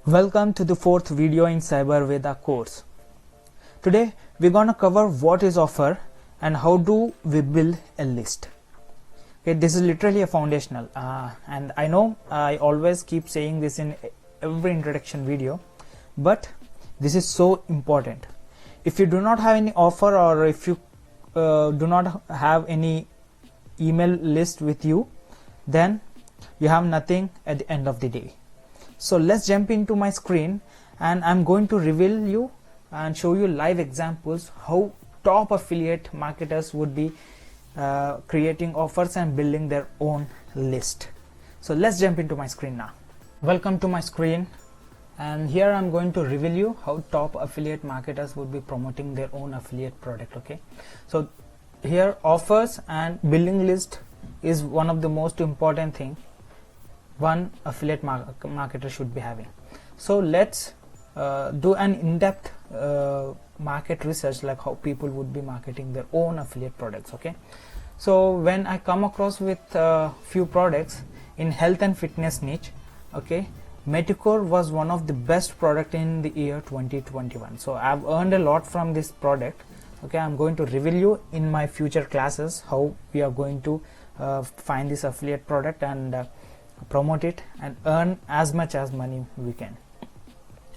Welcome to the fourth video in Cyber Veda course. Today we're going to cover what is offer and how do we build a list. Okay, this is literally a foundational and I know I always keep saying this in every introduction video, but this is so important. If you do not have any offer or if you do not have any email list with you, then you have nothing at the end of the day. So let's jump into my screen and I'm going to reveal you and show you live examples how top affiliate marketers would be creating offers and building their own list. So let's jump into my screen now. Welcome to my screen, and here I'm going to reveal you how top affiliate marketers would be promoting their own affiliate product. Okay, so here offers and building list is one of the most important thing one affiliate marketer should be having. So let's do an in-depth market research, like how people would be marketing their own affiliate products. Okay, so when I come across with few products in health and fitness niche, okay, Meticore was one of the best product in the year 2021. So I've earned a lot from this product. Okay, I'm going to reveal you in my future classes how we are going to find this affiliate product and promote it and earn as much as money we can.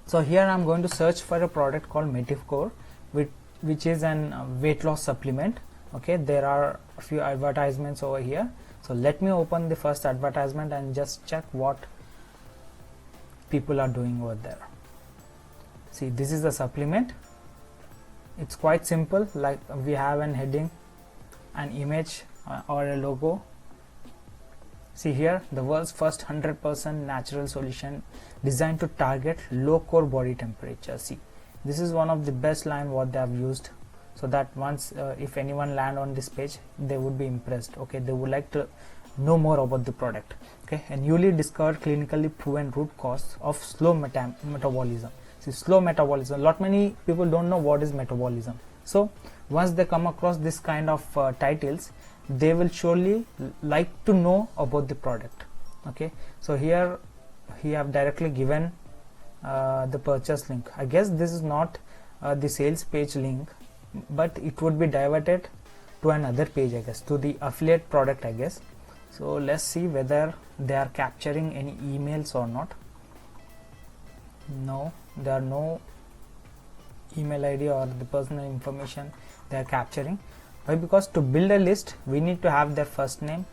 So here I'm going to search for a product called Meticore, which is an weight loss supplement. Okay, there are a few advertisements over here. So let me open the first advertisement and just check what people are doing over there. See, this is the supplement. It's quite simple, like we have an heading, an image or a logo. See here, the world's first 100% natural solution designed to target low core body temperature. See, this is one of the best line what they have used, so that once if anyone land on this page, they would be impressed. Okay, they would like to know more about the product. Okay, a newly discovered clinically proven root cause of slow metabolism. See, slow metabolism. Lot many people don't know what is metabolism. So once they come across this kind of titles, they will surely like to know about the product. Okay, so here he have directly given the purchase link. I guess this is not the sales page link, but it would be diverted to another page, I guess, to the affiliate product, I guess. So let's see whether they are capturing any emails or not. No, there are no email ID or the personal information they are capturing. Why? Because to build a list, we need to have their first name,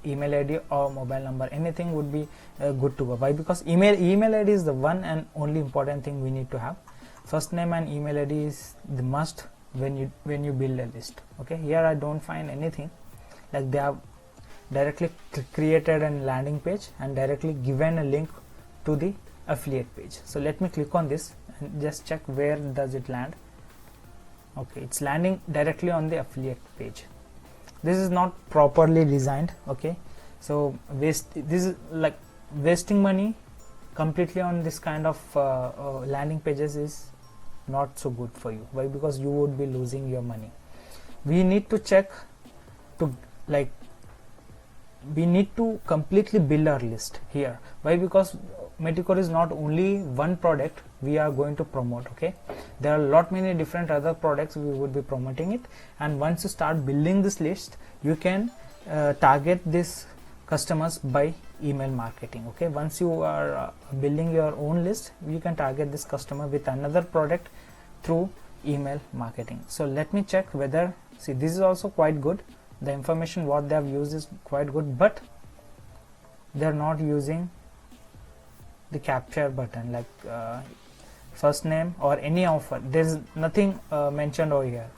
email ID or mobile number. Anything would be good to go. Why? Because email ID is the one and only important thing we need to have. First name and email ID is the must when you build a list. Okay, here I don't find anything. Like they have directly created a landing page and directly given a link to the affiliate page. So let me click on this and just check where does it land. Okay, it's landing directly on the affiliate page. This is not properly designed. Okay, so this is like wasting money completely on this kind of landing pages is not so good for you. Why? Because you would be losing your money. We need to check to we need to completely build our list here. Why? Because Meticore is not only one product we are going to promote. Okay, there are a lot many different other products we would be promoting it, and once you start building this list, you can target these customers by email marketing. Okay, once you are building your own list, you can target this customer with another product through email marketing. So let me check whether, see, this is also quite good. The information what they have used is quite good, but they are not using the capture button, like first name or any offer. There is nothing mentioned over here.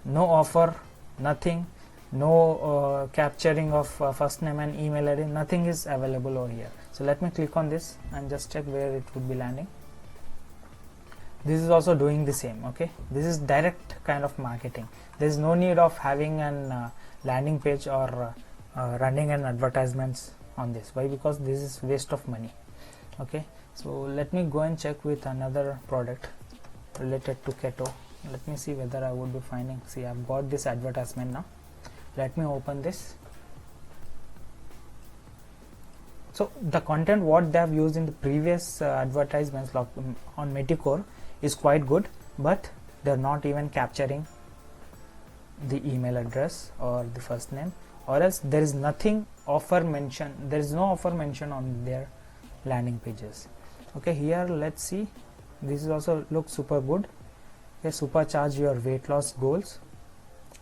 No offer, nothing, no capturing of first name and email ID, nothing is available over here. So let me click on this and just check where it would be landing. This is also doing the same. Okay, this is direct kind of marketing. There is no need of having an landing page or running an advertisements on this. Why? Because this is waste of money. Okay, so let me go and check with another product related to keto. Let me see whether I would be finding. See, I've got this advertisement now. Let me open this. So the content what they have used in the previous advertisements on Meticore is quite good, but they're not even capturing the email address or the first name, or else there is nothing offer mention, there is no offer mention on their landing pages. Okay, here let's see, this is also looks super good. Okay, supercharge your weight loss goals,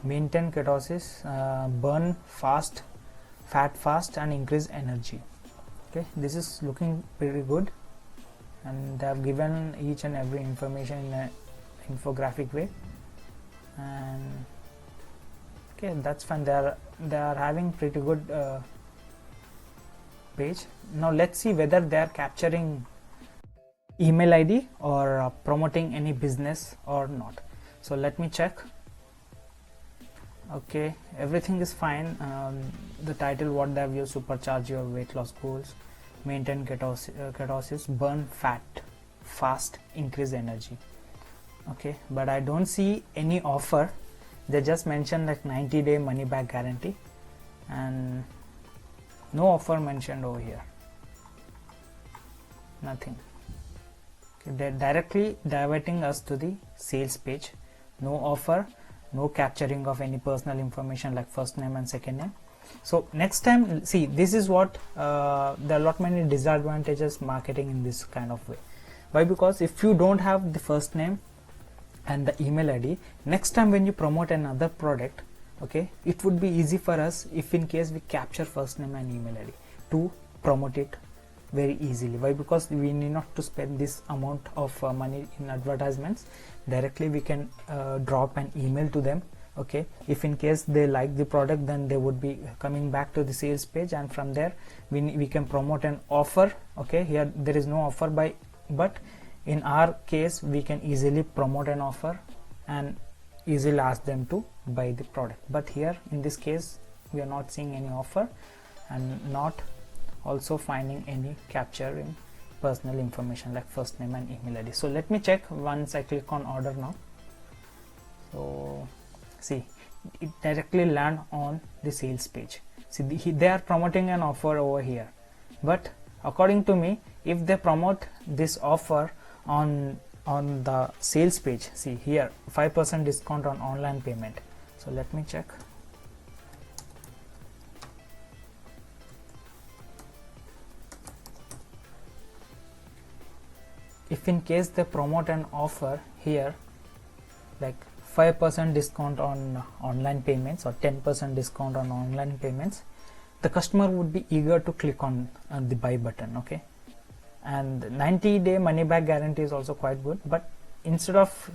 maintain ketosis, burn fast, fat fast, and increase energy. Okay, this is looking pretty good, and they have given each and every information in a infographic way. And okay, that's fine. They are having pretty good page. Now let's see whether they are capturing email ID or promoting any business or not. So let me check. Okay, everything is fine. The title what they have used: supercharge your weight loss goals, maintain ketosis, burn fat fast, increase energy. Okay, but I don't see any offer. They just mentioned like 90-day money back guarantee, and no offer mentioned over here. Nothing. Okay, they're directly diverting us to the sales page. No offer, no capturing of any personal information like first name and second name. So next time, see, this is what there are a lot many disadvantages marketing in this kind of way. Why? Because if you don't have the first name and the email ID, next time when you promote another product, okay, it would be easy for us if in case we capture first name and email ID to promote it very easily. Why? Because we need not to spend this amount of money in advertisements. Directly we can drop an email to them. Okay, if in case they like the product, then they would be coming back to the sales page, and from there we can promote an offer. Okay, here there is no offer, but in our case we can easily promote an offer and easily ask them to buy the product. But here in this case we are not seeing any offer and not also finding any capture in personal information like first name and email ID. So let me check once I click on order now. So see, it directly land on the sales page. See, they are promoting an offer over here, but according to me, if they promote this offer on the sales page, see here 5% discount on online payment. So let me check. If in case they promote an offer here like 5% discount on online payments or 10% discount on online payments, the customer would be eager to click on the buy button. Okay, and 90-day money back guarantee is also quite good, but instead of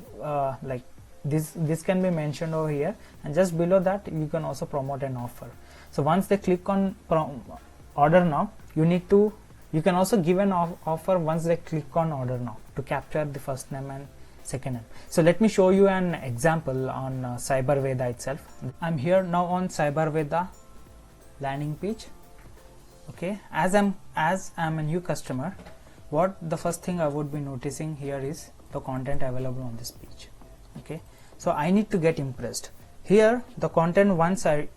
like this can be mentioned over here, and just below that you can also promote an offer. So once they click on order now, you can also give an offer once they click on order now to capture the first name and second name. So let me show you an example on Cyberveda itself. I'm here now on Cyberveda landing page. Okay, as I'm a new customer, what the first thing I would be noticing here is the content available on this page. Okay, so I need to get impressed. Here the content, once I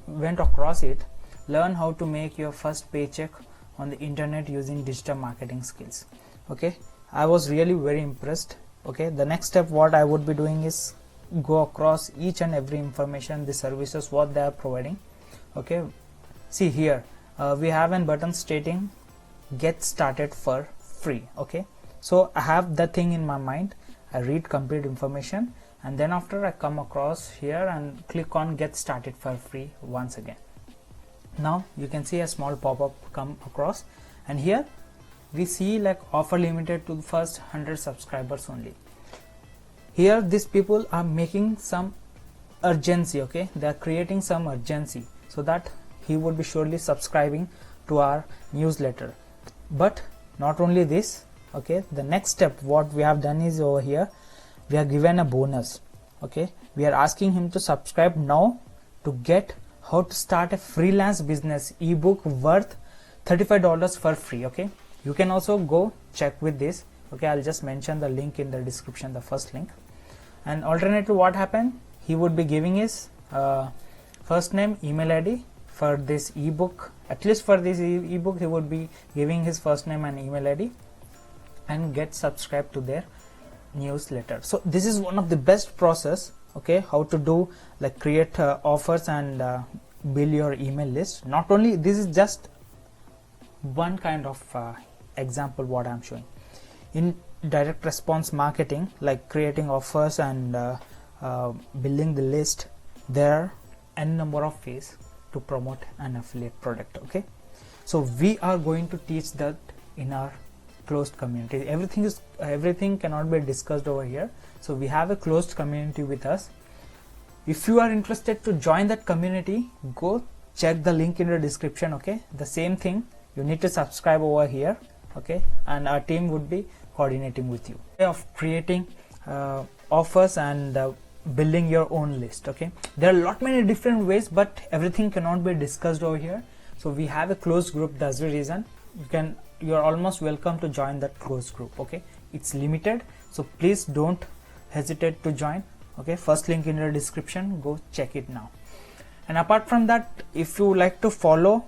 went across it, learn how to make your first paycheck on the internet using digital marketing skills. Okay, I was really very impressed. Okay, the next step what I would be doing is go across each and every information, the services what they are providing. Okay, see here we have a button stating get started for free. Okay, so I have that thing in my mind. I read complete information, and then after I come across here and click on get started for free once again. Now you can see a small pop-up come across, and here we see like offer limited to the first 100 subscribers only. Here these people are making some urgency. Okay, they are creating some urgency so that he would be surely subscribing to our newsletter. But not only this, okay, the next step what we have done is over here we are given a bonus. Okay, we are asking him to subscribe now to get how to start a freelance business ebook worth $35 for free. Okay, you can also go check with this. Okay, I'll just mention the link in the description, the first link. And alternatively what happened, he would be giving his first name, email ID, for this ebook. At least for this ebook he would be giving his first name and email ID and get subscribed to their newsletter. So this is one of the best process, okay, how to do, like create offers and build your email list. Not only this is just one kind of example what I'm showing. In direct response marketing, like creating offers and building the list, there are n number of ways to promote an affiliate product. Okay, so we are going to teach that in our closed community. Everything cannot be discussed over here, so we have a closed community with us. If you are interested to join that community, go check the link in the description. Okay, the same thing, you need to subscribe over here. Okay, and our team would be coordinating with you of creating offers and building your own list. Okay, there are many different ways, but everything cannot be discussed over here, so we have a closed group. That's the reason you are almost welcome to join that closed group. Okay, it's limited, so please don't hesitate to join. Okay, first link in the description, go check it now. And apart from that, if you like to follow,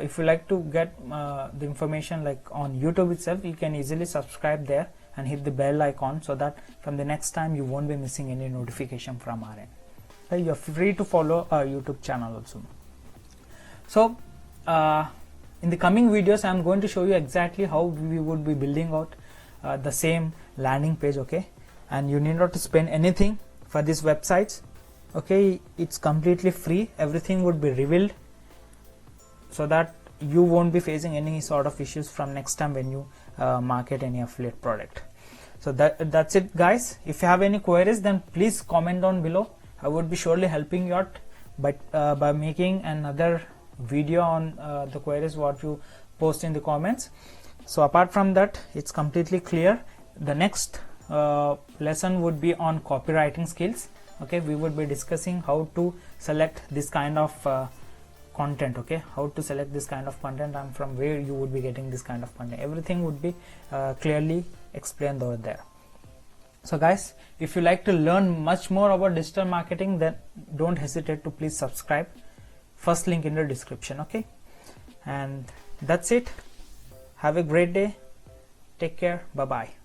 if you like to get the information like on YouTube itself, you can easily subscribe there and hit the bell icon, so that from the next time you won't be missing any notification from our end. Okay, you're free to follow our YouTube channel also. So in the coming videos I'm going to show you exactly how we would be building out the same landing page. Okay, and you need not to spend anything for these websites. Okay, it's completely free. Everything would be revealed, so that you won't be facing any sort of issues from next time when you market any affiliate product. So that's it, guys. If you have any queries, then please comment down below. I would be surely helping you out by making another video on the queries what you post in the comments. So apart from that, it's completely clear. The next lesson would be on copywriting skills. Okay, we would be discussing how to select this kind of content. Okay, how to select this kind of content and from where you would be getting this kind of content. Everything would be clearly explained over there. So guys, if you like to learn much more about digital marketing, then don't hesitate to please subscribe. First link in the description. Okay, and that's it. Have a great day. Take care. Bye bye.